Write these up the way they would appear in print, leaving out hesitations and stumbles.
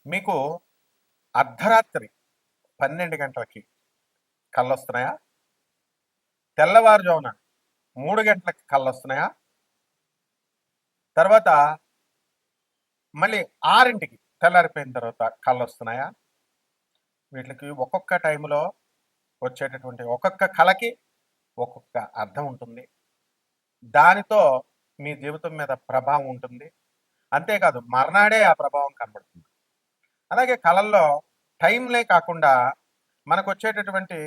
మీకు అర్ధరాత్రి 12 గంటలకి కళ్ళొస్తున్నాయా? తెల్లవారుజామున 3 గంటలకి కళ్ళొస్తున్నాయా? తర్వాత మళ్ళీ 6కి తెల్లారిపోయిన తర్వాత కళ్ళొస్తున్నాయా? వీటికి ఒక్కొక్క టైంలో వచ్చేటటువంటి ఒక్కొక్క కళకి ఒక్కొక్క అర్థం ఉంటుంది. దానితో మీ జీవితం మీద ప్రభావం ఉంటుంది. అంతేకాదు మర్నాడే ఆ ప్రభావం కనబడుతుంది. అలాగే కళల్లో టైంలే కాకుండా మనకొచ్చేటటువంటి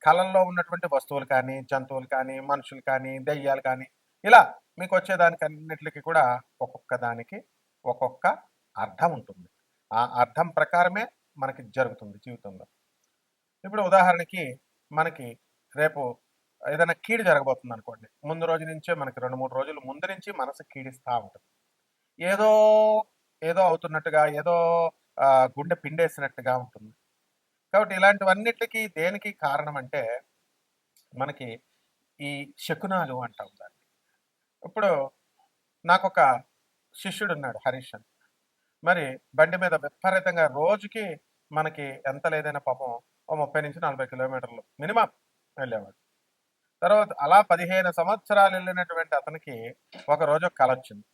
కళల్లో ఉన్నటువంటి వస్తువులు కానీ, జంతువులు కానీ, మనుషులు కానీ, దెయ్యాలు కానీ, ఇలా మీకు వచ్చేదానికి అన్నిటికి కూడా ఒక్కొక్క దానికి ఒక్కొక్క అర్థం ఉంటుంది. ఆ అర్థం ప్రకారమే మనకి జరుగుతుంది జీవితంలో. ఇప్పుడు ఉదాహరణకి మనకి రేపు ఏదైనా కీడు జరగబోతుంది అనుకోండి. ముందు రోజు నుంచే మనకి 2, 3 రోజుల ముందు నుంచి మనసు కీడిస్తా ఉంటుంది. ఏదో ఏదో అవుతున్నట్టుగా, ఏదో గుండె పిండేసినట్టుగా ఉంటుంది. కాబట్టి ఇలాంటివన్నిటికి దేనికి కారణం అంటే మనకి ఈ శకునాలు అంటాం దాన్ని. ఇప్పుడు నాకొక శిష్యుడున్నాడు హరీష్ అని. మరి బండి మీద విపరీతంగా రోజుకి మనకి ఎంత లేదైనా పాపం ఓ 30-40 కిలోమీటర్లు మినిమం వెళ్ళేవాడు. తర్వాత అలా 15 సంవత్సరాలు వెళ్ళినటువంటి అతనికి ఒక రోజు ఒక కల వచ్చింది.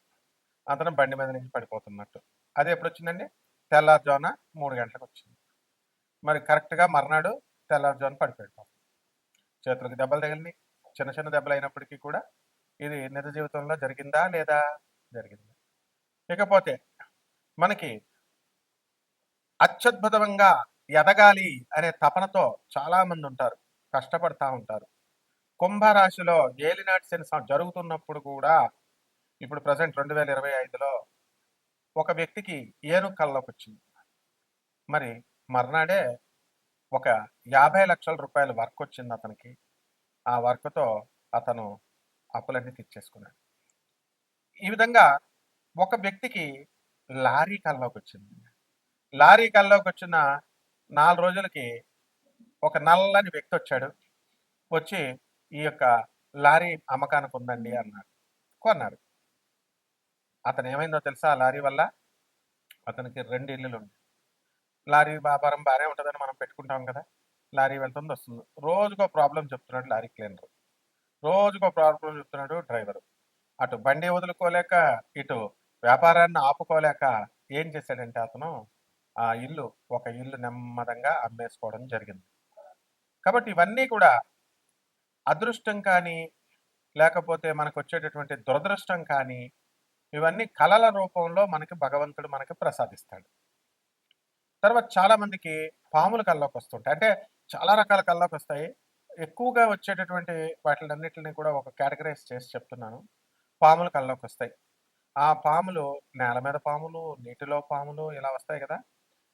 అతను బండి మీద నుంచి పడిపోతున్నట్టు. అది ఎప్పుడొచ్చిందండి? తెల్లారుజామున 3 గంటలకు వచ్చింది. మరి కరెక్ట్‌గా మర్నాడు తెల్లారుజామున పడిపోయాడు పాపం. చేతులకు దెబ్బలు తగిలినాయి. చిన్న చిన్న దెబ్బలు అయినప్పటికీ కూడా ఇది నిజ జీవితంలో జరిగిందా? లేదా? జరిగింది. ఇకపోతే మనకి అత్యద్భుతంగా ఎదగాలి అనే తపనతో చాలా మంది ఉంటారు. కష్టపడతా ఉంటారు. కుంభరాశిలో ఏలినాటి శని జరుగుతున్నప్పుడు కూడా ఇప్పుడు ప్రెజెంట్ 2025లో ఒక వ్యక్తికి ఏనుగు కల్లోకి వచ్చింది. మరి మర్నాడే ఒక 50 లక్షల రూపాయల వర్క్ వచ్చింది అతనికి. ఆ వర్క్‌తో అతను అప్పులన్నీ తీర్చేసుకున్నాడు. ఈ విధంగా ఒక వ్యక్తికి లారీ కల్లోకొచ్చింది. లారీ కల్లోకొచ్చిన 4 రోజులకి ఒక నల్లని వ్యక్తి వచ్చాడు. వచ్చి ఈ యొక్క లారీ అమ్మకానికి ఉందండి అన్నాడు. కొన్నారు. అతను ఏమైందో తెలుసా ఆ లారీ వల్ల? అతనికి 2 ఇల్లులుండేవి. లారీ వ్యాపారం బానే ఉంటదని మనం పెట్టుకుంటాం కదా! లారీ వెళ్తుంది, వస్తుంది. రోజుకో ప్రాబ్లమ్ చెప్తున్నాడు లారీ క్లీనరు. రోజుకో ప్రాబ్లమ్ చెప్తున్నాడు డ్రైవరు. అటు బండి వదులుకోలేక, ఇటు వ్యాపారాన్ని ఆపుకోలేక ఏం చేశాడంటే అతను ఆ ఒక ఇల్లు నెమ్మదంగా అమ్మేసుకోవడం జరిగింది. కాబట్టి ఇవన్నీ కూడా అదృష్టం కానీ, లేకపోతే మనకొచ్చేటటువంటి దురదృష్టం కానీ, ఇవన్నీ కళల రూపంలో మనకి భగవంతుడు మనకి ప్రసాదిస్తాడు. తర్వాత చాలా మందికి పాములు కల్లోకొస్తుంటాయి. అంటే చాలా రకాల కల్లోకొస్తాయి. ఎక్కువగా వచ్చేటటువంటి వాటిలన్నిటిని కూడా ఒక కేటగరైజ్ చేసి చెప్తున్నాను. పాములు కల్లోకొస్తాయి. ఆ పాములు నేల మీద పాములు, నీటిలో పాములు ఇలా వస్తాయి కదా!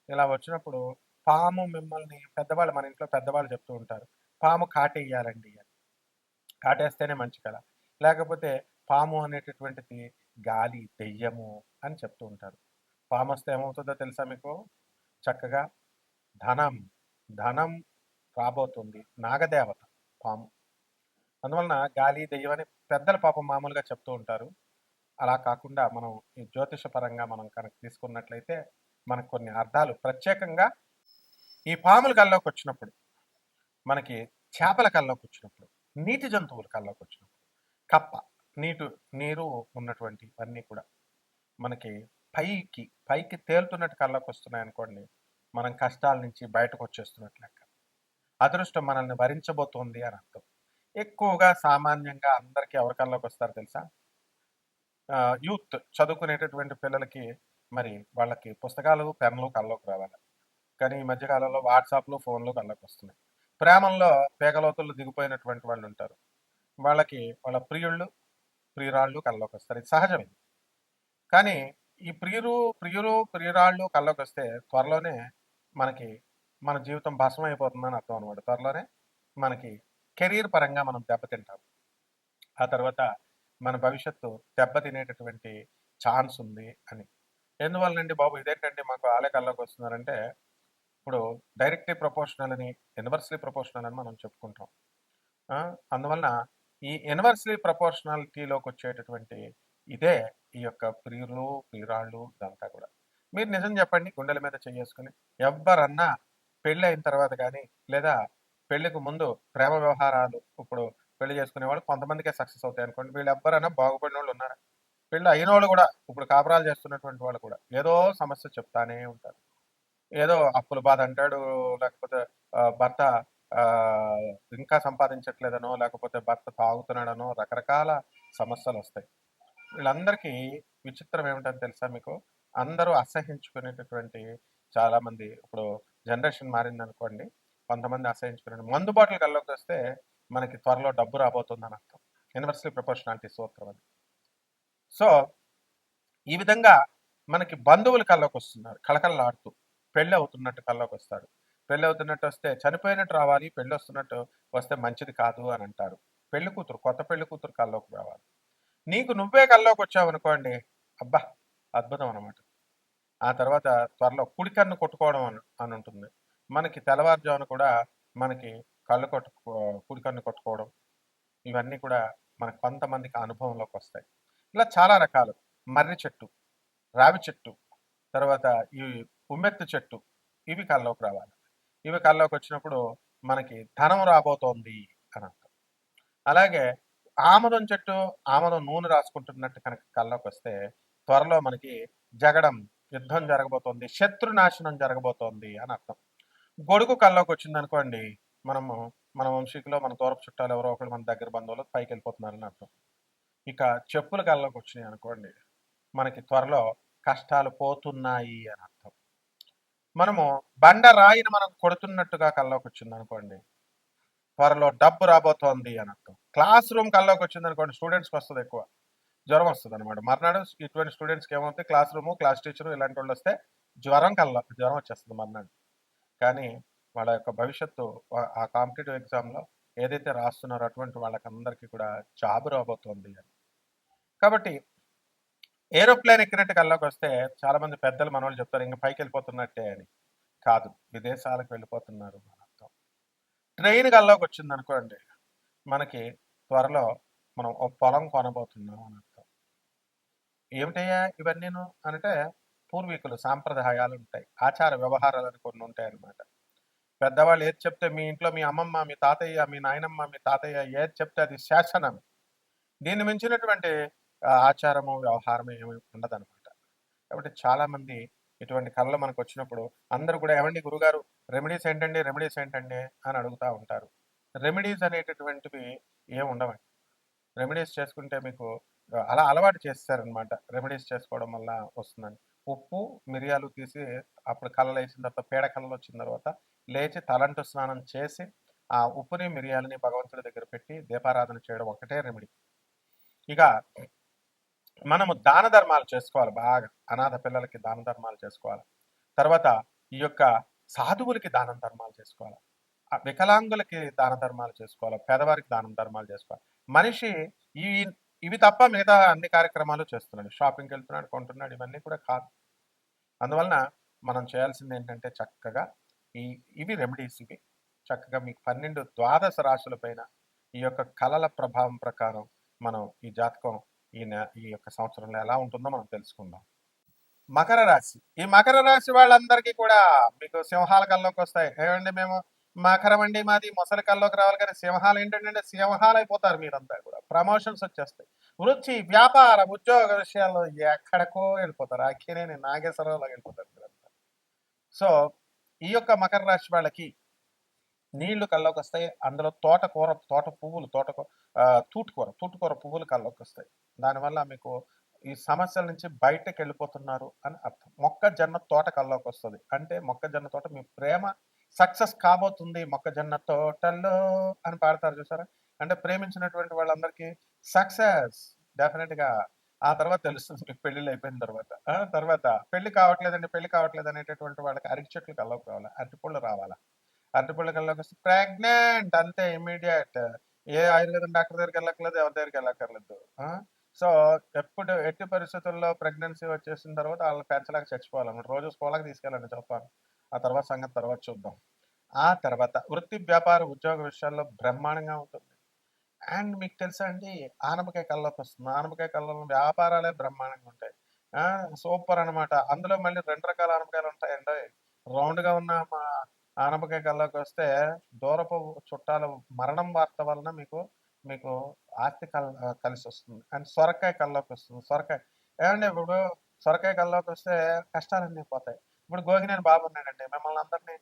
ఇలా వచ్చినప్పుడు పాము మిమ్మల్ని పెద్దవాళ్ళు మన ఇంట్లో పెద్దవాళ్ళు చెప్తూ ఉంటారు. పాము కాటేయాలండి అని. కాటేస్తేనే మంచి కళ. లేకపోతే పాము అనేటటువంటిది గాలి, దెయ్యము అని చెప్తూ ఉంటారు. పామొస్తే ఏమవుతుందో తెలుసా మీకు? చక్కగా ధనం, ధనం రాబోతుంది. నాగదేవత పాము. అందువలన గాలి, దెయ్యం అని పెద్దలు పాపం మామూలుగా చెప్తూ ఉంటారు. అలా కాకుండా మనం ఈ జ్యోతిష పరంగా మనం కనుక తీసుకున్నట్లయితే మనకు కొన్ని అర్థాలు ప్రత్యేకంగా ఈ పాముల కల్లోకొచ్చినప్పుడు, మనకి చేపల కల్లోకొచ్చినప్పుడు, నీటి జంతువుల కల్లోకొచ్చినప్పుడు, కప్ప, నీరు ఉన్నటువంటి ఇవన్నీ కూడా మనకి పైకి తేలుతున్నట్టు కల్లోకొస్తున్నాయనుకోండి, మనం కష్టాల నుంచి బయటకొచ్చేస్తున్నట్లు లెక్క. అదృష్టం మనల్ని వరించబోతోంది అని అర్థం. ఎక్కువగా సామాన్యంగా అందరికీ ఎవరి కల్లోకొస్తారో తెలుసా? యూత్ చదువుకునేటటువంటి పిల్లలకి మరి వాళ్ళకి పుస్తకాలు, పెన్నులు కల్లోకి రావాలి. కానీ ఈ మధ్య కాలంలో వాట్సాప్‌లు, ఫోన్‌లు కల్లోకొస్తున్నాయి. ప్రేమల్లో పేకలోతుల్లో దిగిపోయినటువంటి వాళ్ళుంటారు. వాళ్ళకి వాళ్ళ ప్రియురాళ్ళు కల్లోకొస్తారు. ఇది సహజమే. కానీ ఈ ప్రియురాళ్ళు కల్లోకొస్తే త్వరలోనే మనకి మన జీవితం భస్మమైపోతుందని అర్థం అనమాట. త్వరలోనే మనకి కెరీర్ పరంగా మనం దెబ్బతింటాం. ఆ తర్వాత మన భవిష్యత్తు దెబ్బతినేటటువంటి ఛాన్స్ ఉంది అని. ఎందువల్లనండి బాబు ఇదేంటండి మాకు ఆళ్ళే కల్లోకొస్తున్నారంటే, ఇప్పుడు డైరెక్ట్‌లీ ప్రపోర్షనల్ అని, ఇన్వర్స్‌లీ ప్రపోర్షనల్ అని మనం చెప్పుకుంటాం. ఆ! అందువలన ఈ ఇన్వర్స్‌లీ ప్రపోర్షనాలిటీలోకొచ్చేటటువంటి ఇదే ఈ యొక్క ప్రియురాళ్ళు ఇదంతా కూడా. మీరు నిజం చెప్పండి గుండెల మీద చేసుకుని, ఎవ్వరన్నా పెళ్ళి అయిన తర్వాత కానీ లేదా పెళ్లికి ముందు ప్రేమ వ్యవహారాలు ఇప్పుడు పెళ్లి చేసుకునే వాళ్ళు కొంతమందికే సక్సెస్ అవుతాయి అనుకోండి. వీళ్ళు ఎవ్వరైనా బాగుపడిన వాళ్ళు ఉన్నారా? పెళ్ళి అయిన వాళ్ళు కూడా ఇప్పుడు కాపురాలు చేస్తున్నటువంటి వాళ్ళు కూడా ఏదో సమస్య చెప్తానే ఉంటారు. ఏదో అప్పుల బాధ అంటాడు, లేకపోతే భర్త ఆహ్, ఇంకా సంపాదించట్లేదనో, లేకపోతే భర్త తాగుతున్నాడనో రకరకాల సమస్యలొస్తాయి. వీళ్ళందరికీ విచిత్రం ఏమిటని తెలుసా మీకు? అందరూ అసహించుకునేటటువంటి చాలామంది ఇప్పుడు జనరేషన్ మారిందనుకోండి. కొంతమంది అసహించుకునే మందు బాటిల్ కల్లోకొస్తే మనకి త్వరలో డబ్బు రాబోతుందని అర్థం. యూనివర్సల్ ప్రపోర్షనాలిటీ సూత్రం అది. సో, ఈ విధంగా మనకి బంధువులు కల్లోకొస్తున్నారు కళకళలాడుతూ. పెళ్లవుతున్నట్టు కల్లోకొస్తారు. పెళ్లవుతున్నట్టు వస్తే చనిపోయినట్టు రావాలి, పెళ్లొస్తున్నట్టు వస్తే మంచిది కాదు అనంటారు. పెళ్లి కూతురు, కొత్త పెళ్లి కూతురు కల్లోకి రావాలి. నీకు నువ్వే కల్లోకొచ్చావనుకోండి, అబ్బా! అద్భుతం అనమాట. ఆ తర్వాత త్వరలో కుడి కన్ను కొట్టుకోవడం అనుంటుంది. మనకి తెల్లవారుజామున కూడా మనకి కళ్ళు కుడి కన్ను కొట్టుకోవడం, ఇవన్నీ కూడా మనకు కొంతమందికి అనుభవంలోకొస్తాయి. ఇలా చాలా రకాలు. మర్రి చెట్టు, రావి చెట్టు, తర్వాత ఈ ఉమ్మెత్తు చెట్టు, ఇవి కల్లోకి రావాలి. ఇవి కల్లోకొచ్చినప్పుడు మనకి ధనం రాబోతోంది అని అర్థం. అలాగే ఆమదం చెట్టు, ఆమదం నూనె రాసుకుంటున్నట్టు కనుక కల్లోకొస్తే త్వరలో మనకి జగడం, యుద్ధం జరగబోతోంది, శత్రునాశనం జరగబోతోంది అని అర్థం. గొడుగు కల్లోకొచ్చిందనుకోండి, మనము మన వంశీకులో మన దూరపు చుట్టాలు ఎవరో ఒకళ్ళు మన దగ్గర బంధువులు పైకెళ్ళిపోతున్నారని అర్థం. ఇక చెప్పులు కల్లోకొచ్చినాయి అనుకోండి, మనకి త్వరలో కష్టాలు పోతున్నాయి అని అర్థం. మనము బండరాయిని మనం కొడుతున్నట్టుగా కల్లోకొచ్చిందనుకోండి, త్వరలో డబ్బు రాబోతోంది అని అర్థం. క్లాస్ రూమ్ కల్లోకొచ్చిందనుకోండి స్టూడెంట్స్‌కి వస్తది ఎక్కువ. జ్వరం వస్తదనమాట. మర్నాడు ఇటువంటి స్టూడెంట్స్‌కి ఏమవుద్ది క్లాస్ రూము, క్లాస్ టీచరు ఇలాంటోళ్ళొస్తే జ్వరం వచ్చేస్తది మర్నాడు. కానీ వాళ్ళ యొక్క భవిష్యత్తు ఆ కాంపిటీటివ్ ఎగ్జామ్‌లో ఏదైతే రాస్తున్నారో అటువంటి వాళ్ళకందరికీ కూడా జాబ్ రాబోతోంది అని. కాబట్టి ఏరోప్లేన్ ఎక్కినట్టు కల్లోకొస్తే చాలామంది పెద్దలు మనోళ్ళు చెప్తారు ఇంక పైకెళ్ళిపోతున్నట్టే అని. కాదు. విదేశాలకు వెళ్ళిపోతున్నారు అని అర్థం. ట్రైన్ కల్లోకొచ్చిందనుకోండి, మనకి త్వరలో మనం ఒక పొలం కొనబోతున్నాం అని అర్థం. ఏమిటయ్యా ఇవన్నీను అనంటే పూర్వీకులు సాంప్రదాయాలుంటాయి. ఆచార వ్యవహారాలని కొన్నుంటాయనమాట. పెద్దవాళ్ళు ఏది చెప్తే మీ ఇంట్లో మీ అమ్మమ్మ, మీ తాతయ్య, మీ నాయనమ్మ, మీ తాతయ్య ఏది చెప్తే అది శాసనం. దీన్ని మించినటువంటి ఆచారము, వ్యవహారము ఏమి ఉండదనమాట. కాబట్టి చాలామంది ఇటువంటి కళలు మనకొచ్చినప్పుడు అందరూ కూడా "ఏవండి గురుగారు రెమెడీస్ ఏంటండి? రెమెడీస్ ఏంటండి?" అని అడుగుతా ఉంటారు. రెమెడీస్ అనేటటువంటివి ఏముండవండి. రెమెడీస్ చేసుకుంటే మీకు అలా అలవాటు చేసేసారనమాట. రెమెడీస్ చేసుకోవడం వల్ల వస్తుందని. ఉప్పు, మిరియాలు తీసి అప్పుడు కలలేసిన తర్వాత పేడ కలలొచ్చిన తర్వాత లేచి తలంటు స్నానం చేసి, ఆ ఉప్పుని, మిరియాలని భగవంతుడి దగ్గర పెట్టి దీపారాధన చేయడం ఒకటే రెమెడీ. ఇక మనము దాన ధర్మాలు చేసుకోవాలి బాగా. అనాథ పిల్లలకి దాన ధర్మాలు చేసుకోవాలి. తర్వాత ఈ యొక్క సాధువులకి దానం ధర్మాలు చేసుకోవాలి. వికలాంగులకి దాన ధర్మాలు చేసుకోవాలి. పేదవారికి దానం ధర్మాలు చేసుకోవాలి. మనిషి ఈ ఇవి తప్ప మిగతా అన్ని కార్యక్రమాలు చేస్తున్నాడు. షాపింగ్‌కెళ్తున్నాడు, కొంటున్నాడు ఇవన్నీ కూడా కాదు. అందువలన మనం చేయాల్సిందేంటంటే చక్కగా ఈ ఇవి రెమెడీస్ ఇవి. చక్కగా మీకు 12 ద్వాదశ రాశుల పైన ఈ యొక్క కళల ప్రభావం ప్రకారం మనం ఈ జాతకం ఈ యొక్క సంవత్సరంలో ఎలా ఉంటుందో మనం తెలుసుకుందాం. మకర రాశి. ఈ మకర రాశి వాళ్ళందరికీ కూడా మీకు సింహాల కల్లోకొస్తాయి. ఏవండి మేము మకరం అండి మాది మొసలి కల్లోకి రావాలి కానీ సింహాలు ఏంటంటే సింహాలైపోతారు మీరంతా కూడా. ప్రమోషన్స్ వచ్చేస్తాయి. వృత్తి, వ్యాపారం, ఉద్యోగ విషయాల్లో ఎక్కడికో వెళ్ళిపోతారు. అక్కినేని నాగేశ్వరరావులాగా వెళ్ళిపోతారు మీరంతా. సో, ఈ యొక్క మకర రాశి వాళ్ళకి నీళ్లు కల్లోకొస్తాయి. అందులో తోటకూర, తోట పువ్వులు, తూటుకూర పువ్వులు కల్లోకొస్తాయి. దానివల్ల మీకు ఈ సమస్యల నుంచి బయటకెళ్ళిపోతున్నారు అని అర్థం. మొక్కజొన్న తోట కల్లోకొస్తది. అంటే మొక్కజొన్న తోట మీ ప్రేమ సక్సెస్ కాబోతుంది మొక్కజొన్న తోటలో అని పాడతారు చూసారా? అంటే ప్రేమించినటువంటి వాళ్ళందరికీ సక్సెస్ డెఫినిట్‌గా. ఆ తర్వాత తెలుస్తుంది మీకు పెళ్ళిళ్ళు అయిపోయిన తర్వాత. తర్వాత పెళ్లి కావట్లేదు అనేటటువంటి వాళ్ళకి అరటి చెట్లు కల్లోకి రావాలా? అరటిపళ్ళు రావాలా? అరటిపళ్ళ కల్లోకొస్తే ప్రెగ్నెంట్ అంతే ఇమ్మీడియేట్. ఏ ఆయుర్వేదం డాక్టర్ దగ్గరికెళ్ళక్కర్లేదు, ఎవరి దగ్గరికెళ్ళక్కర్లేదు. సో, ఎట్టి పరిస్థితుల్లో ప్రెగ్నెన్సీ వచ్చేసిన తర్వాత ఆళ్ళని పెంచలేక చచ్చిపోవాలన్నమాట. రోజు స్కూల్‌కి తీసుకెళ్ళండి చెప్తాను. ఆ తర్వాత సంగతి తర్వాత చూద్దాం. ఆ తర్వాత వృత్తి, వ్యాపార, ఉద్యోగ విషయాల్లో బ్రహ్మాండంగా ఉంటుంది. అండ్ మీకు తెలుసా అండి ఆనపకాయ కల్లోకొస్తుంది. ఆనపకాయ కల్లలో వ్యాపారాలే బ్రహ్మాండంగా ఉంటాయి. ఆ! సూపర్ అనమాట. అందులో మళ్ళీ 2 రకాల ఆనపకాయలుంటాయండోయ్. రౌండ్‌గా ఉన్న ఆనపకాయ కల్లోకొస్తే దూరపు చుట్టాలు మరణం వార్త వలన మీకు ఆస్తి కలిసొస్తుంది. అండ్ సొరకాయ కల్లోకొస్తుంది. సొరకాయ ఏవండీ ఇప్పుడు సొరకాయ కల్లోకొస్తే కష్టాలన్నీ పోతాయి. ఇప్పుడు గోగినేని బాబు ఉన్నాడండి. మిమ్మల్ని అందరిని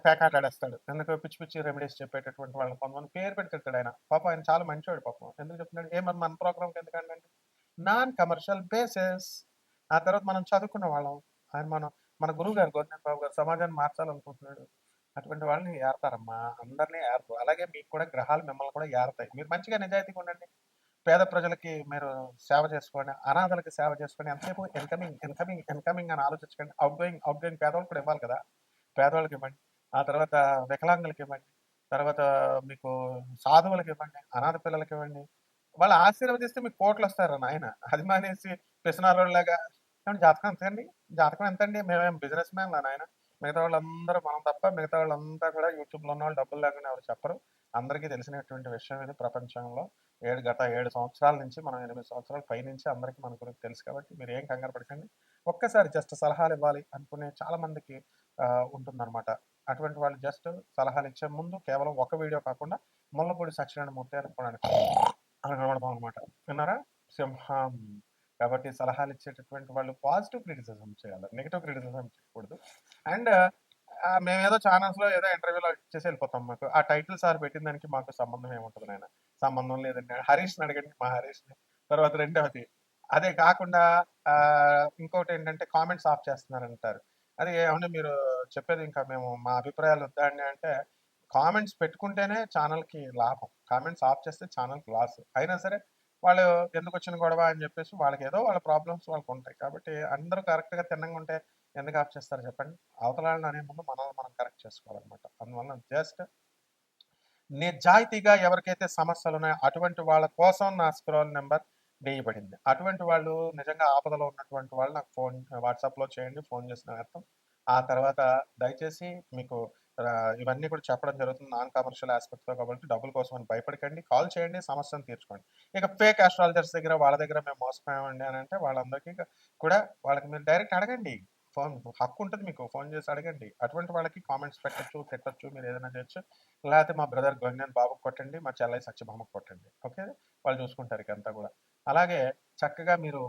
పేకాటాడేస్తాడు. ఎందుకు పిచ్చి పిచ్చి రెమెడీస్ చెప్పేటటువంటి వాళ్ళని కొంతమంది పేరు పెట్టి తిడతాడాయన. పాపం ఆయన చాలా మంచోడు పాపం. ఎందుకు చెప్తున్నాడు? ఏ మరి మన ప్రోగ్రామ్‌కి ఎందుకండి? Non commercial basis. ఆ తర్వాత మనం చదువుకున్న వాళ్ళం. ఆయన మన గురువుగారు గోవింద్ బాబు గారు సమాజాన్ని మార్చాలనుకుంటున్నాడు. అటువంటి వాళ్ళని ఏరతారమ్మా. అందరిని ఏరరు. అలాగే మీకు కూడా గ్రహాలు మిమ్మల్ని కూడా ఏరతాయి. మీరు మంచిగా నిజాయితీగా ఉండండి. పేద ప్రజలకి మీరు సేవ చేసుకోండి. అనాథలకి సేవ చేసుకోండి. ఎంతసేపు ఇన్‌కమింగ్, ఇన్‌కమింగ్, ఇన్‌కమింగ్ అని ఆలోచించకండి. ఔట్‌గోయింగ్ పేదోళ్ళకి కూడా ఇవ్వాలి కదా! పేదవాళ్ళకి ఇవ్వండి. ఆ తర్వాత వికలాంగులకి ఇవ్వండి. తర్వాత మీకు సాధువులకి ఇవ్వండి. అనాథ పిల్లలకి ఇవ్వండి. వాళ్ళు ఆశీర్వదిస్తే మీకు కోట్లొస్తాయిరా నాయన. అది మానేసి పిసినారోళ్ళలాగా ఏవండీ జాతకం ఎంతండి? జాతకం ఎంతండి? మేమేం బిజినెస్ మ్యాన్‌లా నాయన? మిగతా వాళ్ళందరూ మనం తప్ప మిగతా వాళ్ళంతా కూడా యూట్యూబ్‌లో ఉన్నవాళ్ళు డబ్బులు లేకుండా ఎవరు చెప్పరు. అందరికీ తెలిసినటువంటి విషయం ఇది ప్రపంచంలో. గత 7 సంవత్సరాల నుంచి మనం 8 సంవత్సరాల పైనుంచి అందరికీ మన గురించి తెలుసు కాబట్టి మీరేం కంగారు పడకండి. ఒక్కసారి జస్ట్ సలహాలివ్వాలి అనుకునే చాలా మందికి ఉంటుందనమాట. అటువంటి వాళ్ళు జస్ట్ సలహాలిచ్చే ముందు కేవలం ఒక వీడియో కాకుండా ముల్లపూడి సత్యనారాయణమూర్తి అనుకోడానికి అని కనబడతాం అనమాట. విన్నారా? సింహం. కాబట్టి సలహాలిచ్చేటటువంటి వాళ్ళు పాజిటివ్ క్రిటిసిజం చేయాలి. నెగెటివ్ క్రిటిసిజం చేయకూడదు. అండ్ మేమేదో ఛానల్స్‌లో ఏదో ఇంటర్వ్యూలో ఇచ్చేసి వెళ్ళిపోతాం మాకు. ఆ టైటిల్ సార్ పెట్టిన దానికి మాకు సంబంధం ఏముంటది నాయన? సంబంధం లేదండి. హరీష్‌ని అడగండి మా హరీష్‌ని. తర్వాత రెండవది అదే కాకుండా ఇంకోటేంటంటే కామెంట్స్ ఆఫ్ చేస్తున్నారంటారు. అది ఏవండీ మీరు చెప్పేది ఇంకా మేము మా అభిప్రాయాలు వద్దా అండి అంటే, కామెంట్స్ పెట్టుకుంటేనే ఛానల్‌కి లాభం. కామెంట్స్ ఆఫ్ చేస్తే ఛానల్‌కి లాస్. అయినా సరే వాళ్ళు ఎందుకొచ్చిన గొడవ అని చెప్పేసి వాళ్ళకేదో వాళ్ళ ప్రాబ్లమ్స్ వాళ్ళకుంటాయి. కాబట్టి అందరూ కరెక్ట్‌గా తిన్నంగా ఉంటే ఎందుకు ఆఫ్ చేస్తారు చెప్పండి? అవతలాళ్ళని అనే ముందు మనల్ని మనం కరెక్ట్ చేసుకోవాలనమాట. అందువలన జస్ట్ నిజాయితీగా ఎవరికైతే సమస్యలున్నాయో అటువంటి వాళ్ళ కోసం నా స్క్రోల్ నంబర్ వేయబడింది. అటువంటి వాళ్ళు నిజంగా ఆపదలో ఉన్నటువంటి వాళ్ళు నాకు వాట్సాప్‌లో చేయండి. ఫోన్ చేసి అర్థం. ఆ తర్వాత దయచేసి మీకు ఇవన్నీ కూడా చెప్పడం జరుగుతుంది. నాన్ కమర్షియల్ యాస్పెక్ట్‌లో కాబట్టి డబ్బుల కోసం అని భయపడకండి. కాల్ చేయండి. సమస్యను తీర్చుకోండి. ఇక ఫేక్ అస్ట్రాలజర్స్ దగ్గర వాళ్ళ దగ్గర మేము మోసపోయామండి అని అంటే వాళ్ళందరికీ కూడా వాళ్ళకి మీరు డైరెక్ట్ అడగండి. ఫోన్ హక్కు ఉంటది మీకు. ఫోన్ చేసి అడగండి. అటువంటి వాళ్ళకి కామెంట్స్ పెట్టొచ్చు, తిట్టొచ్చు. మీరు ఏదైనా చేయొచ్చు. లేకపోతే మా బ్రదర్ గంగన్ బాబుకి కొట్టండి. మా చెల్లయ్య సత్యభామకి కొట్టండి. ఓకే. వాళ్ళు చూసుకుంటారు ఇకంతా కూడా. అలాగే చక్కగా మీరు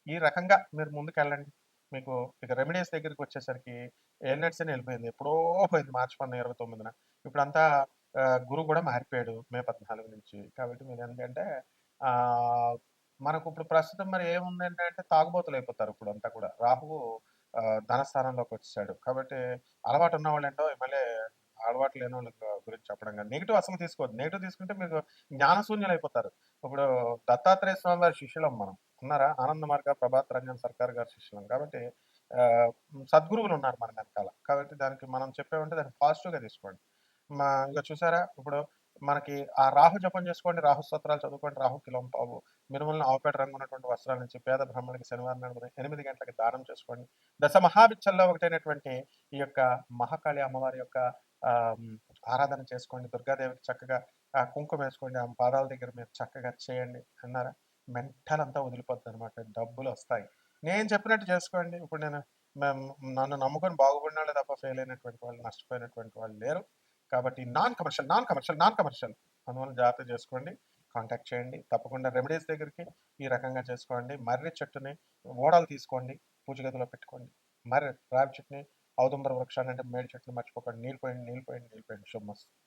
ఈ రకంగా మీరు ముందుకెళ్ళండి. మీకు ఇక రెమెడీస్ దగ్గరికొచ్చేసరికి ఏలినట్సని వెళ్ళిపోయింది. ఎప్పుడో పోయింది మార్చి 29న. ఇప్పుడంతా గురువు కూడా మారిపోయాడు మే 14 నుంచి. కాబట్టి మీరేంటంటే ఆహ్, మనకిప్పుడు ప్రస్తుతం మరి ఏముందండి అంటే తాగుబోతులయిపోతారు ఇప్పుడంతా కూడా. రాహువు ధనస్థానంలోకొచ్చేసాడు. కాబట్టి అలవాటు ఉన్నవాళ్ళేంటో మళ్ళీ అలవాటు లేనోళ్ళ గురించి చెప్పడం గాని, నెగెటివ్ అసలు తీసుకోవద్దు. నెగెటివ్ తీసుకుంటే మీకు జ్ఞానశూన్యులయిపోతారు. ఇప్పుడు దత్తాత్రేయ స్వామి వారి శిష్యులం మనం. ఉన్నారా? ఆనంద మార్గ ప్రభాత్ రంజన్ సర్కార్ గారి శిష్యులం. కాబట్టి సద్గురువులున్నారు మన వెనకాల. కాబట్టి దానికి మనం చెప్పామంటే దాన్ని పాజిటివ్‌గా తీసుకోండి. ఇంక చూసారా? ఇప్పుడు మనకి ఆ రాహు జపం చేసుకోండి. రాహు స్తోత్రాలు చదువుకోండి. రాహు కిలోంపావు మినుములను ఆవుపేట రంగు ఉన్నటువంటి వస్త్రాల నుంచి పేద బ్రాహ్మణులకి శనివారం నాడు ఉదయం 8 గంటలకి దానం చేసుకోండి. దశ మహావిచ్చల్లో ఒకటైనటువంటి ఈ యొక్క మహాకాళి అమ్మవారి యొక్క ఆహ్, ఆరాధన చేసుకోండి. దుర్గాదేవికి చక్కగా కుంకుమేసుకోండి. ఆమె పాదాల దగ్గర మీరు చక్కగా చేయండి. అన్నారా? మెంటల్ అంతా వదిలిపోద్దనమాట. డబ్బులొస్తాయి. నేను చెప్పినట్టు చేసుకోండి. ఇప్పుడు మేం నన్ను నమ్ముకొని బాగుపడినోళ్ళే తప్ప ఫెయిల్ అయినటువంటి వాళ్ళు, నష్టపోయినటువంటి వాళ్ళు లేరు. కాబట్టి non commercial, non commercial, non commercial. అందువల్ల జాగ్రత్తగా చేసుకోండి. కాంటాక్ట్ చేయండి. తప్పకుండా రెమెడీస్ దగ్గరికి ఈ రకంగా చేసుకోండి. మర్రి చెట్టుని ఊడలు తీసుకోండి. పూజ గదిలో పెట్టుకోండి. రావి చెట్టుని, ఔదుంబర వృక్షాన్ని అంటే మేడి చెట్టుని మర్చిపోకండి. నీళ్ళు పోయండి, నీళ్ళు పోయండి, నీళ్ళు పోయండి. శుభమస్తు.